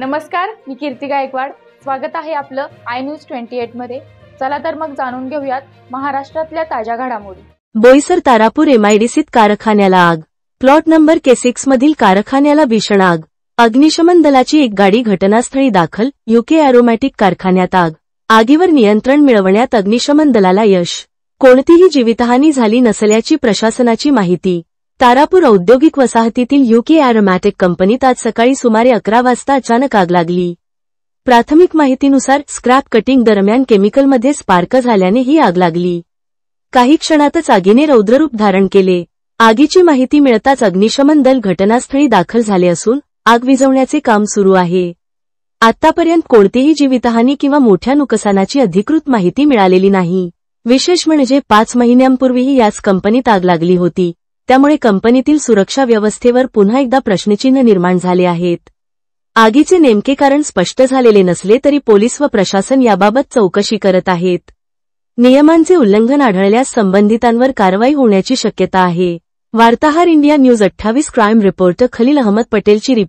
नमस्कार, मी कीर्ती गायकवाड. स्वागत आहे आपलं आय न्यूज 28 मध्ये. चला तर मग जाणून घेऊयात महाराष्ट्रातल्या ताज्या घडामोडी. बोईसर तारापूर एमआयडीसीत कारखान्याला आग. प्लॉट नंबर K6 मधील कारखान्याला भीषण आग. अग्निशमन दलाची एक गाडी घटनास्थळी दाखल. UK एरोमॅटिक कारखान्यात आग. आगीवर नियंत्रण मिळवण्यात अग्निशमन दलाला यश. कोणतीही जीवितहानी झाली नसल्याची प्रशासनाची माहिती. तारापूर औद्योगिक वसाहतीतील UK एरोमॅटिक कंपनीत आज सकाळी सुमारे 11 वाजता अचानक आग लागली. प्राथमिक माहितीनुसार स्क्रॅप कटिंग दरम्यान केमिकलमध्ये स्पार्क झाल्याने ही आग लागली. काही क्षणातच आगीने रौद्ररूप धारण केले. आगीची माहिती मिळताच अग्निशमन दल घटनास्थळी दाखल झाले असून आग विझवण्याचे काम सुरू आहे. आतापर्यंत कोणतीही जीवितहानी किंवा मोठ्या नुकसानाची अधिकृत माहिती मिळालेली नाही. विशेष म्हणजे 5 महिन्यांपूर्वीही याच कंपनीत आग लागली होती. त्यामुळे कंपनीतील सुरक्षा व्यवस्थेवर पुन्हा एकदा प्रश्नचिन्ह निर्माण झाले आहेत. आगीचे नेमके कारण स्पष्ट झालेले नसले तरी पोलीस व प्रशासन याबाबत चौकशी करत आहेत. नियमांचे उल्लंघन आढळल्यास संबंधितांवर कारवाई होण्याची शक्यता आहे. वार्ताहर India News 28 crime reporter Khalil Ahmed पटेलची रिपोर्ट.